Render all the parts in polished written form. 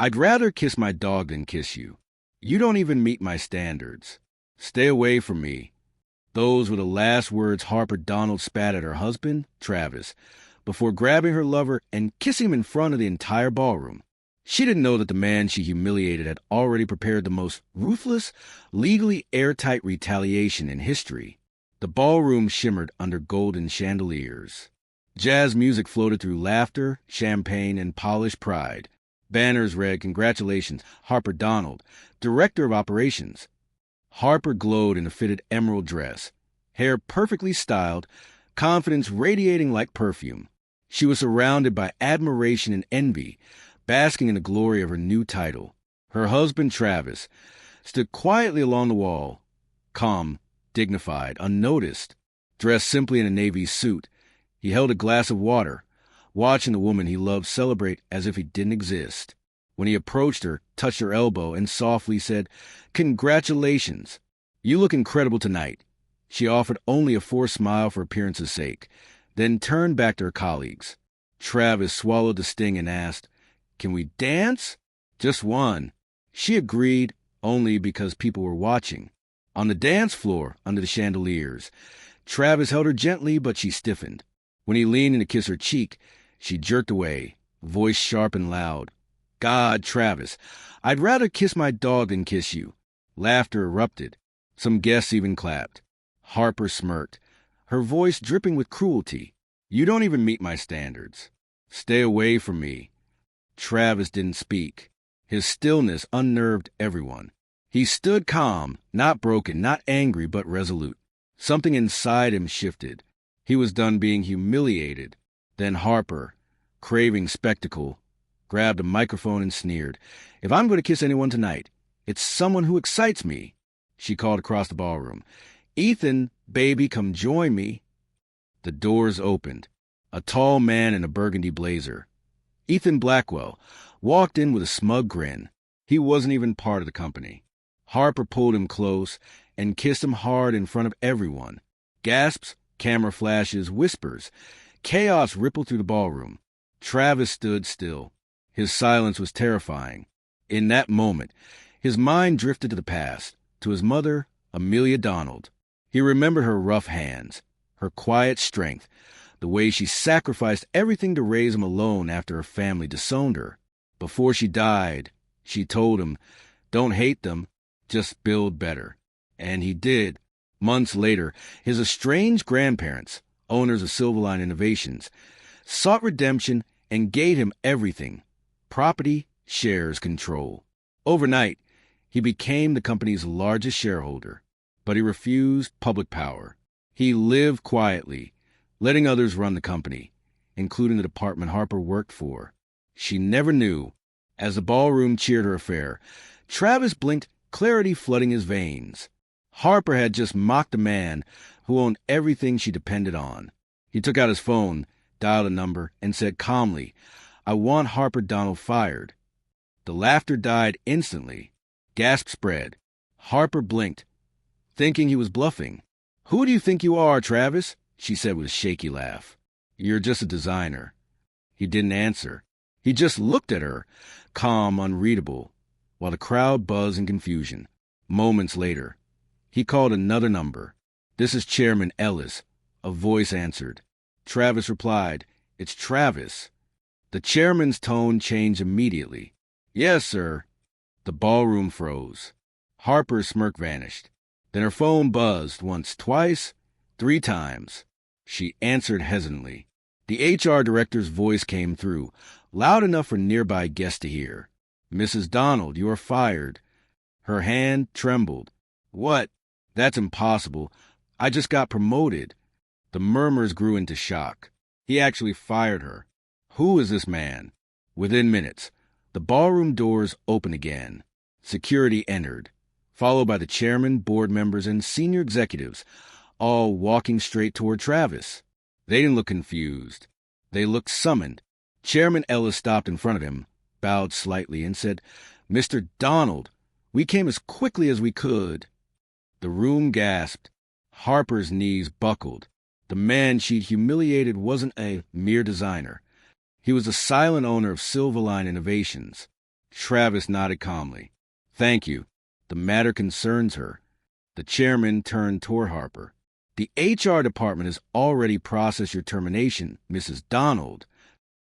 I'd rather kiss my dog than kiss you. You don't even meet my standards. Stay away from me. Those were the last words Harper Donald spat at her husband, Travis, before grabbing her lover and kissing him in front of the entire ballroom. She didn't know that the man she humiliated had already prepared the most ruthless, legally airtight retaliation in history. The ballroom shimmered under golden chandeliers. Jazz music floated through laughter, champagne, and polished pride. Banners read, "Congratulations, Harper Donald, Director of Operations." Harper glowed in a fitted emerald dress, hair perfectly styled, confidence radiating like perfume. She was surrounded by admiration and envy, basking in the glory of her new title. Her husband, Travis, stood quietly along the wall, calm, dignified, unnoticed. Dressed simply in a navy suit, he held a glass of water, watching the woman he loved celebrate as if he didn't exist. When he approached her, touched her elbow, and softly said, "Congratulations. You look incredible tonight," she offered only a forced smile for appearance's sake, then turned back to her colleagues. Travis swallowed the sting and asked, "Can we dance?" "Just one." She agreed, only because people were watching. On the dance floor, under the chandeliers, Travis held her gently, but she stiffened. When he leaned in to kiss her cheek, she jerked away, voice sharp and loud. "God, Travis, I'd rather kiss my dog than kiss you." Laughter erupted. Some guests even clapped. Harper smirked, her voice dripping with cruelty. "You don't even meet my standards. Stay away from me." Travis didn't speak. His stillness unnerved everyone. He stood calm, not broken, not angry, but resolute. Something inside him shifted. He was done being humiliated. Then Harper, craving spectacle, grabbed a microphone and sneered. "If I'm going to kiss anyone tonight, it's someone who excites me," she called across the ballroom. "Ethan, baby, come join me." The doors opened. A tall man in a burgundy blazer, Ethan Blackwell, walked in with a smug grin. He wasn't even part of the company. Harper pulled him close and kissed him hard in front of everyone. Gasps, camera flashes, whispers. Chaos rippled through the ballroom. Travis stood still. His silence was terrifying. In that moment, his mind drifted to the past, to his mother, Amelia Donald. He remembered her rough hands, her quiet strength, the way she sacrificed everything to raise him alone after her family disowned her. Before she died, she told him, "Don't hate them, just build better." And he did. Months later, his estranged grandparents, owners of Silverline Innovations, sought redemption and gave him everything: property, shares, control. Overnight, he became the company's largest shareholder, but he refused public power. He lived quietly, letting others run the company, including the department Harper worked for. She never knew. As the ballroom cheered her affair, Travis blinked, clarity flooding his veins. Harper had just mocked a man who owned everything she depended on. He took out his phone, dialed a number, and said calmly, "I want Harper Donald fired." The laughter died instantly. Gasps spread. Harper blinked, thinking he was bluffing. "Who do you think you are, Travis?" she said with a shaky laugh. "You're just a designer." He didn't answer. He just looked at her, calm, unreadable, while the crowd buzzed in confusion. Moments later, he called another number. "This is Chairman Ellis," a voice answered. Travis replied, "It's Travis." The chairman's tone changed immediately. "Yes, sir." The ballroom froze. Harper's smirk vanished. Then her phone buzzed once, twice, 3 times. She answered hesitantly. The HR director's voice came through, loud enough for nearby guests to hear. "Mrs. Donald, you are fired." Her hand trembled. "What? That's impossible. I just got promoted." The murmurs grew into shock. He actually fired her. Who is this man? Within minutes, the ballroom doors opened again. Security entered, followed by the chairman, board members, and senior executives, all walking straight toward Travis. They didn't look confused. They looked summoned. Chairman Ellis stopped in front of him, bowed slightly, and said, "Mr. Donald, we came as quickly as we could." The room gasped. Harper's knees buckled. The man she'd humiliated wasn't a mere designer. He was the silent owner of Silverline Innovations. Travis nodded calmly. Thank you. The matter concerns her. The chairman turned toward Harper. The HR department has already processed your termination, Mrs. Donald.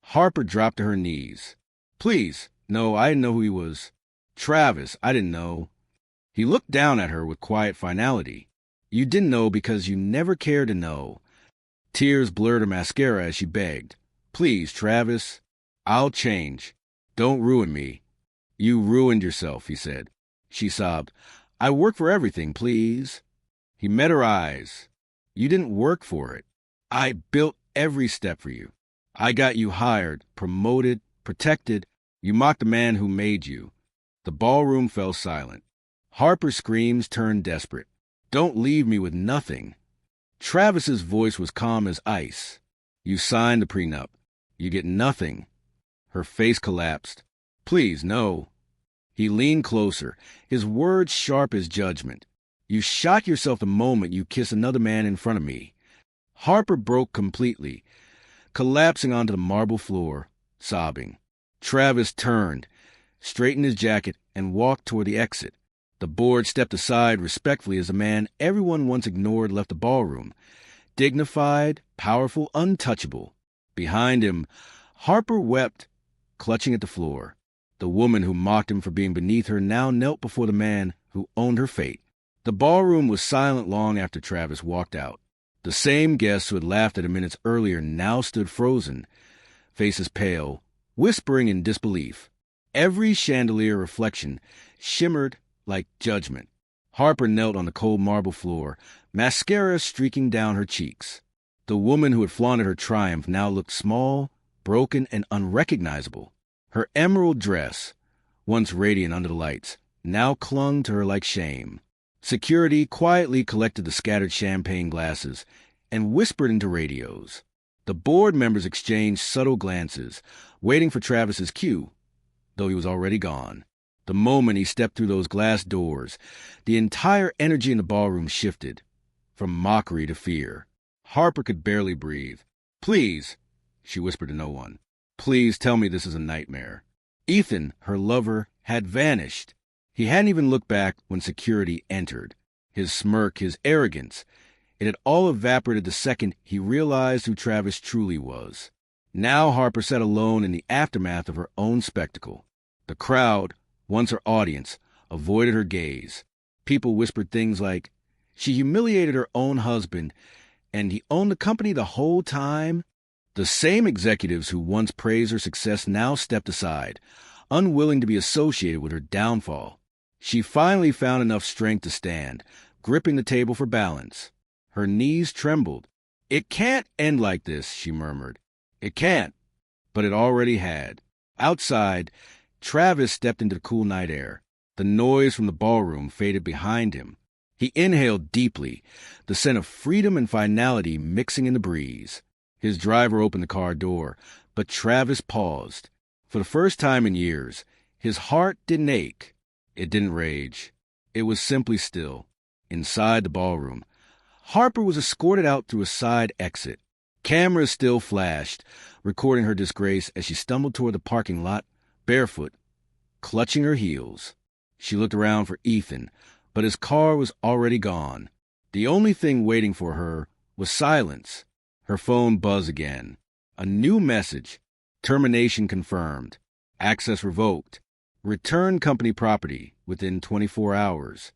Harper dropped to her knees. Please, no, I didn't know who he was. Travis, I didn't know. He looked down at her with quiet finality. You didn't know because you never cared to know. Tears blurred her mascara as she begged. Please, Travis, I'll change. Don't ruin me. You ruined yourself, he said. She sobbed. I work for everything, please. He met her eyes. You didn't work for it. I built every step for you. I got you hired, promoted, protected. You mocked the man who made you. The ballroom fell silent. Harper's screams turned desperate. Don't leave me with nothing. Travis's voice was calm as ice. You signed the prenup. You get nothing. Her face collapsed. Please, no. He leaned closer, his words sharp as judgment. You shot yourself the moment you kissed another man in front of me. Harper broke completely, collapsing onto the marble floor, sobbing. Travis turned, straightened his jacket, and walked toward the exit. The board stepped aside respectfully as a man everyone once ignored left the ballroom. Dignified, powerful, untouchable. Behind him, Harper wept, clutching at the floor. The woman who mocked him for being beneath her now knelt before the man who owned her fate. The ballroom was silent long after Travis walked out. The same guests who had laughed at him minutes earlier now stood frozen, faces pale, whispering in disbelief. Every chandelier reflection shimmered like judgment. Harper knelt on the cold marble floor, mascara streaking down her cheeks. The woman who had flaunted her triumph now looked small, broken, and unrecognizable. Her emerald dress, once radiant under the lights, now clung to her like shame. Security quietly collected the scattered champagne glasses and whispered into radios. The board members exchanged subtle glances, waiting for Travis's cue, though he was already gone. The moment he stepped through those glass doors, the entire energy in the ballroom shifted, from mockery to fear. Harper could barely breathe. Please, she whispered to no one. Please tell me this is a nightmare. Ethan, her lover, had vanished. He hadn't even looked back when security entered. His smirk, his arrogance, it had all evaporated the second he realized who Travis truly was. Now Harper sat alone in the aftermath of her own spectacle. The crowd, once her audience, avoided her gaze. People whispered things like, she humiliated her own husband, and he owned the company the whole time. The same executives who once praised her success now stepped aside, unwilling to be associated with her downfall. She finally found enough strength to stand, gripping the table for balance. Her knees trembled. It can't end like this, she murmured. It can't. But it already had. Outside, Travis stepped into the cool night air. The noise from the ballroom faded behind him. He inhaled deeply, the scent of freedom and finality mixing in the breeze. His driver opened the car door, but Travis paused. For the first time in years, his heart didn't ache. It didn't rage. It was simply still. Inside the ballroom, Harper was escorted out through a side exit. Cameras still flashed, recording her disgrace as she stumbled toward the parking lot, barefoot, clutching her heels. She looked around for Ethan, but his car was already gone. The only thing waiting for her was silence. Her phone buzzed again. A new message. Termination confirmed. Access revoked. Return company property within 24 hours.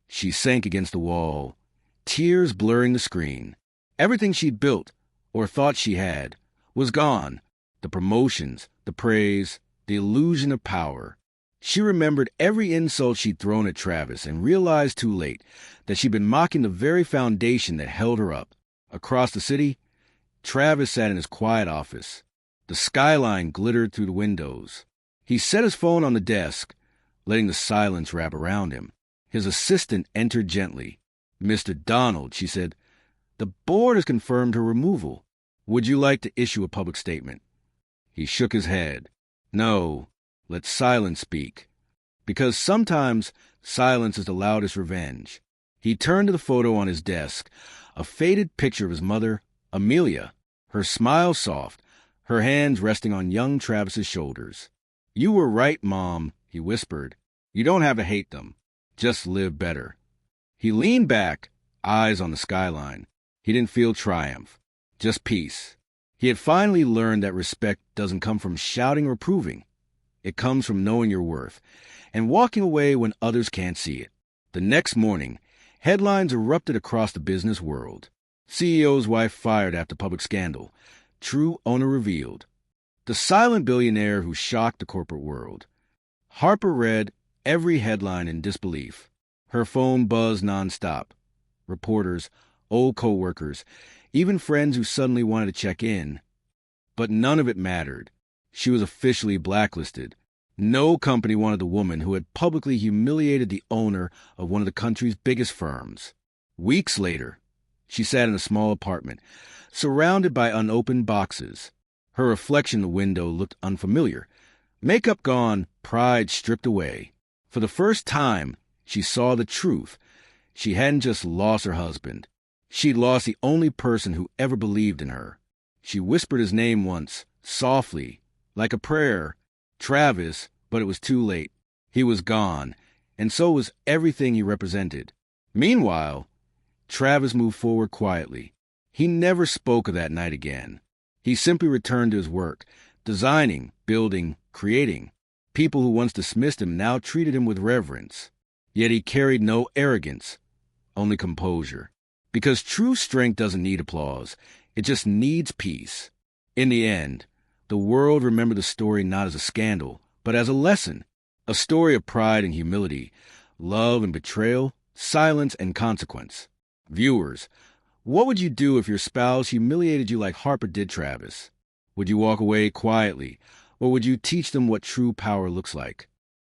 She sank against the wall, tears blurring the screen. Everything she'd built, or thought she had, was gone. The promotions, the praise, the illusion of power. She remembered every insult she'd thrown at Travis and realized too late that she'd been mocking the very foundation that held her up. Across the city, Travis sat in his quiet office. The skyline glittered through the windows. He set his phone on the desk, letting the silence wrap around him. His assistant entered gently. Mr. Donald, she said, the board has confirmed her removal. Would you like to issue a public statement? He shook his head. No, let silence speak. Because sometimes silence is the loudest revenge. He turned to the photo on his desk, a faded picture of his mother, Amelia, her smile soft, her hands resting on young Travis's shoulders. "You were right, Mom," he whispered. "You don't have to hate them. Just live better." He leaned back, eyes on the skyline. He didn't feel triumph, just peace. He had finally learned that respect doesn't come from shouting or proving. It comes from knowing your worth and walking away when others can't see it. The next morning, headlines erupted across the business world. CEO's wife fired after public scandal. True owner revealed. The silent billionaire who shocked the corporate world. Harper read every headline in disbelief. Her phone buzzed nonstop. Reporters, old coworkers, even friends who suddenly wanted to check in. But none of it mattered. She was officially blacklisted. No company wanted the woman who had publicly humiliated the owner of one of the country's biggest firms. Weeks later, she sat in a small apartment, surrounded by unopened boxes. Her reflection in the window looked unfamiliar. Makeup gone, pride stripped away. For the first time, she saw the truth. She hadn't just lost her husband. She'd lost the only person who ever believed in her. She whispered his name once, softly, like a prayer. Travis, but it was too late. He was gone, and so was everything he represented. Meanwhile, Travis moved forward quietly. He never spoke of that night again. He simply returned to his work, designing, building, creating. People who once dismissed him now treated him with reverence. Yet he carried no arrogance, only composure. Because true strength doesn't need applause. It just needs peace. In the end, the world remembered the story not as a scandal, but as a lesson. A story of pride and humility, love and betrayal, silence and consequence. Viewers, what would you do if your spouse humiliated you like Harper did Travis? Would you walk away quietly, or would you teach them what true power looks like?